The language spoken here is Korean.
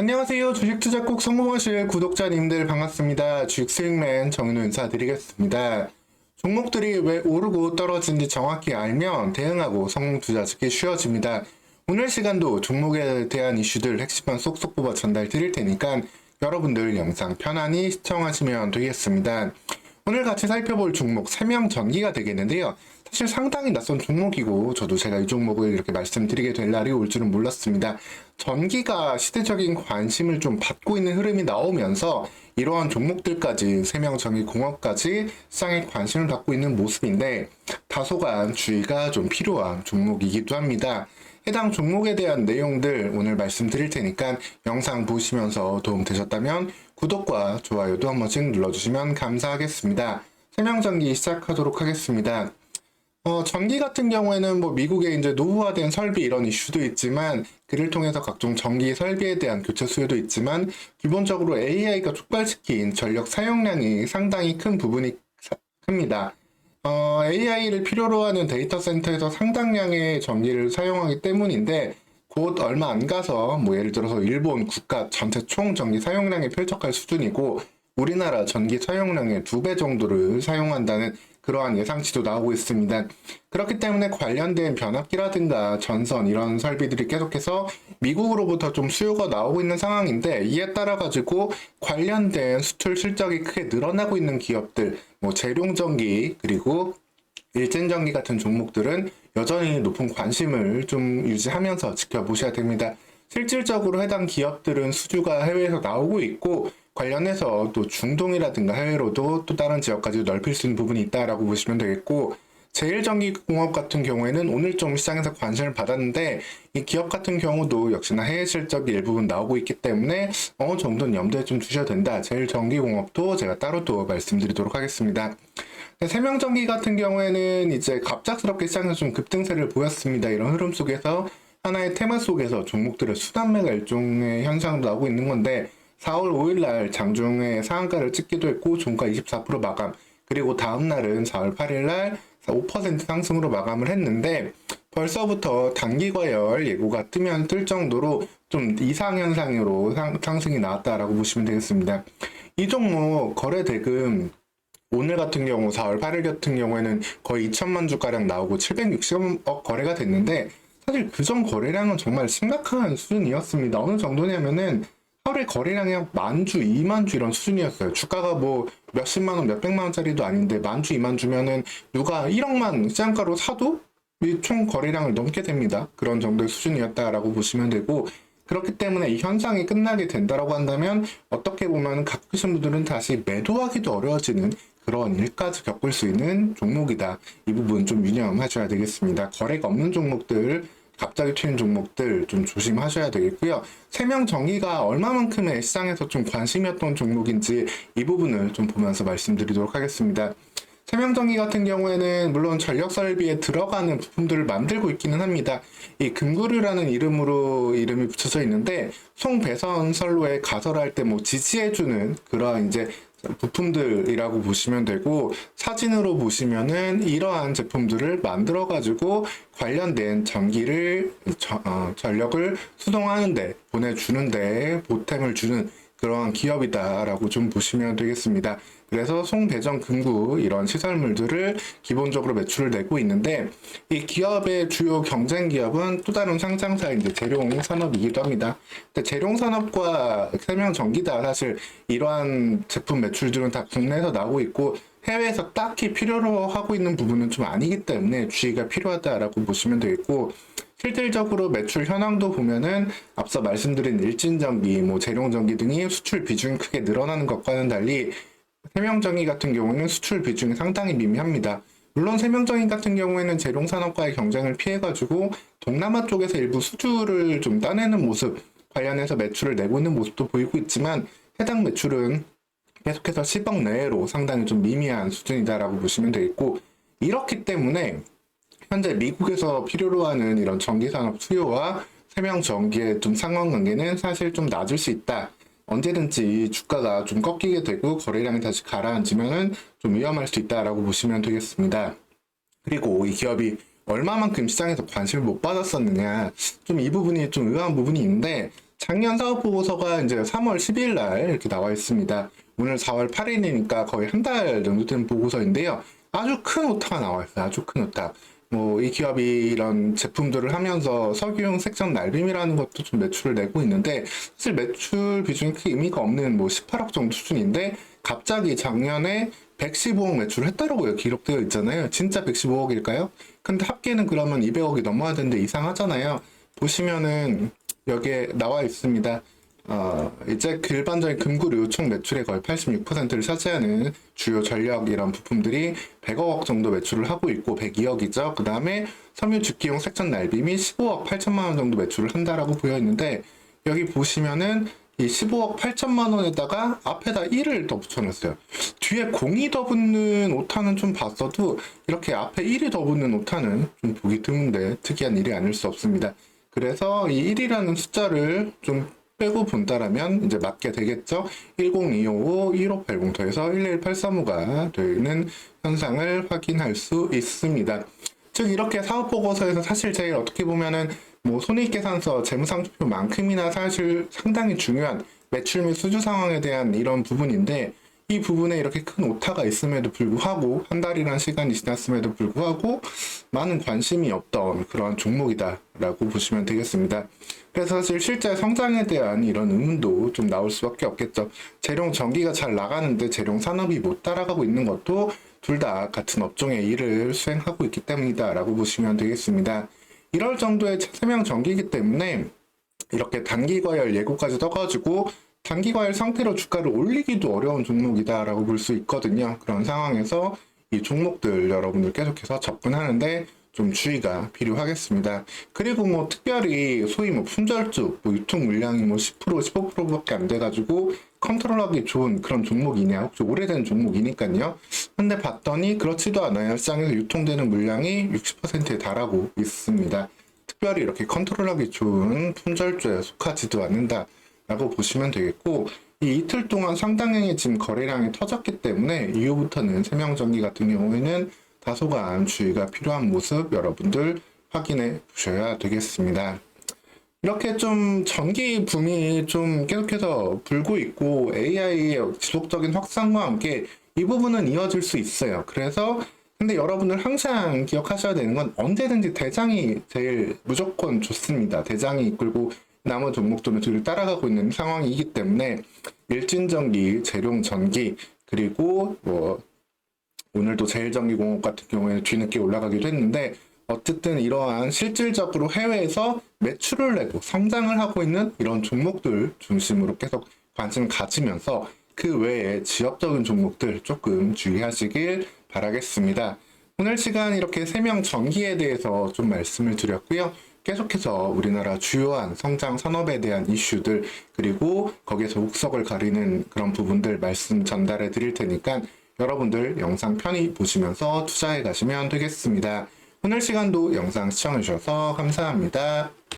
안녕하세요. 주식 투자 꼭 성공하실 구독자님들 반갑습니다. 주식 수익맨 정인호 인사드리겠습니다. 종목들이 왜 오르고 떨어지는지 정확히 알면 대응하고 성공 투자 짓기 쉬워집니다. 오늘 시간도 종목에 대한 이슈들 핵심만 쏙쏙 뽑아 전달 드릴 테니까 여러분들 영상 편안히 시청하시면 되겠습니다. 오늘 같이 살펴볼 종목 세명전기가 되겠는데요. 사실 상당히 낯선 종목이고 저도 제가 이 종목을 이렇게 말씀드리게 될 날이 올 줄은 몰랐습니다. 전기가 시대적인 관심을 좀 받고 있는 흐름이 나오면서 이러한 종목들까지 세명전기공업까지 시장에 관심을 받고 있는 모습인데 다소간 주의가 좀 필요한 종목이기도 합니다. 해당 종목에 대한 내용들 오늘 말씀드릴 테니까 영상 보시면서 도움 되셨다면 구독과 좋아요도 한 번씩 눌러주시면 감사하겠습니다. 세명전기 시작하도록 하겠습니다. 전기 같은 경우에는 미국의 이제 노후화된 설비 이런 이슈도 있지만 그를 통해서 각종 전기 설비에 대한 교체 수요도 있지만 기본적으로 AI가 촉발시킨 전력 사용량이 상당히 큰 부분이 큽니다. AI를 필요로 하는 데이터 센터에서 상당량의 전기를 사용하기 때문인데 곧 얼마 안 가서 예를 들어서 일본 국가 전체 총 전기 사용량에 필적할 수준이고 우리나라 전기 사용량의 2배 정도를 사용한다는 그러한 예상치도 나오고 있습니다. 그렇기 때문에 관련된 변압기라든가 전선 이런 설비들이 계속해서 미국으로부터 좀 수요가 나오고 있는 상황인데 이에 따라 가지고 관련된 수출 실적이 크게 늘어나고 있는 기업들, 재룡전기 그리고 일젠전기 같은 종목들은 여전히 높은 관심을 좀 유지하면서 지켜보셔야 됩니다. 실질적으로 해당 기업들은 수주가 해외에서 나오고 있고 관련해서 또 중동이라든가 해외로도 또 다른 지역까지 넓힐 수 있는 부분이 있다라고 보시면 되겠고 제일전기공업 같은 경우에는 오늘 좀 시장에서 관심을 받았는데 이 기업 같은 경우도 역시나 해외 실적이 일부분 나오고 있기 때문에 어느 정도는 염두에 좀 두셔야 된다. 제일전기공업도 제가 따로 또 말씀드리도록 하겠습니다. 세명전기 같은 경우에는 이제 갑작스럽게 시장에서 좀 급등세를 보였습니다. 이런 흐름 속에서 하나의 테마 속에서 종목들의 수단매가 일종의 현상도 나오고 있는 건데 4월 5일 날 장중에 상한가를 찍기도 했고 종가 24% 마감 그리고 다음 날은 4월 8일 날 5% 상승으로 마감을 했는데 벌써부터 단기과열 예고가 뜰 정도로 좀 이상현상으로 상승이 나왔다라고 보시면 되겠습니다. 이 종목 거래 대금 오늘 같은 경우 4월 8일 같은 경우에는 거의 2천만 주가량 나오고 760억 거래가 됐는데 사실 그전 거래량은 정말 심각한 수준이었습니다. 어느 정도냐면은 하루에 거래량이 한 10,000주, 20,000주 이런 수준이었어요. 주가가 몇십만 원, 몇백만 원짜리도 아닌데 10,000주, 20,000주면은 누가 1억만 시장가로 사도 이 총 거래량을 넘게 됩니다. 그런 정도의 수준이었다라고 보시면 되고 그렇기 때문에 이 현상이 끝나게 된다라고 한다면 어떻게 보면 갖고 계신 분들은 다시 매도하기도 어려워지는 그런 일까지 겪을 수 있는 종목이다. 이 부분 좀 유념하셔야 되겠습니다. 거래가 없는 종목들 갑자기 튀는 종목들 좀 조심하셔야 되겠고요. 세명전기가 얼마만큼의 시장에서 좀 관심이었던 종목인지 이 부분을 좀 보면서 말씀드리도록 하겠습니다. 세명전기 같은 경우에는 물론 전력설비에 들어가는 부품들을 만들고 있기는 합니다. 이 금구류라는 이름이 붙여져 있는데 송배선 선로에 가설할 때 지지해주는 그런 이제 부품들이라고 보시면 되고 사진으로 보시면은 이러한 제품들을 만들어 가지고 관련된 전기를 전력을 수송하는데 보내주는데 보탬을 주는 그러한 기업이다라고 좀 보시면 되겠습니다. 그래서 송배전 금구 이런 시설물들을 기본적으로 매출을 내고 있는데 이 기업의 주요 경쟁 기업은 또 다른 상장사인 이제 재룡산업이기도 합니다. 근데 재룡산업과 세명전기다 사실 이러한 제품 매출들은 다 국내에서 나오고 있고 해외에서 딱히 필요로 하고 있는 부분은 좀 아니기 때문에 주의가 필요하다라고 보시면 되겠고 실질적으로 매출 현황도 보면은 앞서 말씀드린 일진전기, 재룡전기 등이 수출 비중이 크게 늘어나는 것과는 달리 세명전기 같은 경우는 수출 비중이 상당히 미미합니다. 물론 세명전기 같은 경우에는 재룡산업과의 경쟁을 피해가지고 동남아 쪽에서 일부 수주를 좀 따내는 모습 관련해서 매출을 내고 있는 모습도 보이고 있지만 해당 매출은 계속해서 10억 내외로 상당히 좀 미미한 수준이다라고 보시면 되겠고 이렇기 때문에 현재 미국에서 필요로 하는 이런 전기산업 수요와 세명전기의 좀 상관관계는 사실 좀 낮을 수 있다. 언제든지 주가가 좀 꺾이게 되고 거래량이 다시 가라앉으면 좀 위험할 수 있다라고 보시면 되겠습니다. 그리고 이 기업이 얼마만큼 시장에서 관심을 못 받았었느냐 좀 이 부분이 좀 의아한 부분이 있는데 작년 사업 보고서가 이제 3월 12일 날 이렇게 나와 있습니다. 오늘 4월 8일이니까 거의 한 달 정도 된 보고서인데요. 아주 큰 오타가 나와 있어요. 아주 큰 오타. 이 기업이 이런 제품들을 하면서 석유용 색전 날빔이라는 것도 좀 매출을 내고 있는데, 사실 매출 비중이 크게 의미가 없는 18억 정도 수준인데, 갑자기 작년에 115억 매출을 했다라고 기록되어 있잖아요. 진짜 115억일까요? 근데 합계는 그러면 200억이 넘어야 되는데 이상하잖아요. 보시면은 여기에 나와 있습니다. 이제 그 일반적인 금구류 총 매출의 거의 86%를 차지하는 주요 전력 이런 부품들이 100억 정도 매출을 하고 있고 102억이죠. 그 다음에 섬유 주기용 색전 날빔이 15억 8천만 원 정도 매출을 한다라고 보여 있는데, 여기 보시면은 이 15억 8천만 원에다가 앞에다 1을 더 붙여놨어요. 뒤에 0이 더 붙는 오타는 좀 봤어도 이렇게 앞에 1이 더 붙는 오타는 좀 보기 드문데 특이한 일이 아닐 수 없습니다. 그래서 이 1이라는 숫자를 좀 빼고 본다라면 이제 맞게 되겠죠. 10255, 1580 더해서 11835가 되는 현상을 확인할 수 있습니다. 즉 이렇게 사업보고서에서 사실 제일 어떻게 보면은 손익계산서 재무상표만큼이나 사실 상당히 중요한 매출 및 수주 상황에 대한 이런 부분인데, 이 부분에 이렇게 큰 오타가 있음에도 불구하고 한 달이라는 시간이 지났음에도 불구하고 많은 관심이 없던 그러한 종목이다라고 보시면 되겠습니다. 그래서 사실 실제 성장에 대한 이런 의문도 좀 나올 수밖에 없겠죠. 재룡 전기가 잘 나가는데 재룡 산업이 못 따라가고 있는 것도 둘 다 같은 업종의 일을 수행하고 있기 때문이다라고 보시면 되겠습니다. 이럴 정도의 세명 전기이기 때문에 이렇게 단기과열 예고까지 떠가지고 단기과열 상태로 주가를 올리기도 어려운 종목이다라고 볼 수 있거든요. 그런 상황에서 이 종목들 여러분들 계속해서 접근하는데 좀 주의가 필요하겠습니다. 그리고 특별히 소위 품절주, 유통 물량이 10%, 15%밖에 안 돼가지고 컨트롤하기 좋은 그런 종목이냐, 혹시 오래된 종목이니까요. 근데 봤더니 그렇지도 않아요. 시장에서 유통되는 물량이 60%에 달하고 있습니다. 특별히 이렇게 컨트롤하기 좋은 품절주에 속하지도 않는다라고 보시면 되겠고, 이 이틀 동안 상당량의 지금 거래량이 터졌기 때문에 이후부터는 세명전기 같은 경우에는 다소간 주의가 필요한 모습 여러분들 확인해 보셔야 되겠습니다. 이렇게 좀 전기 붐이 좀 계속해서 불고 있고 AI의 지속적인 확산과 함께 이 부분은 이어질 수 있어요. 그래서 근데 여러분들 항상 기억하셔야 되는 건 언제든지 대장이 제일 무조건 좋습니다. 대장이 이끌고 나머지 종목들은 뒤를 따라가고 있는 상황이기 때문에 일진전기, 재룡전기, 그리고 오늘도 제일전기공업 같은 경우에는 뒤늦게 올라가기도 했는데, 어쨌든 이러한 실질적으로 해외에서 매출을 내고 성장을 하고 있는 이런 종목들 중심으로 계속 관심을 가지면서 그 외에 지역적인 종목들 조금 주의하시길 바라겠습니다. 오늘 시간 이렇게 세명 전기에 대해서 좀 말씀을 드렸고요. 계속해서 우리나라 주요한 성장 산업에 대한 이슈들, 그리고 거기에서 옥석을 가리는 그런 부분들 말씀 전달해 드릴 테니까 여러분들 영상 편히 보시면서 투자해 가시면 되겠습니다. 오늘 시간도 영상 시청해 주셔서 감사합니다.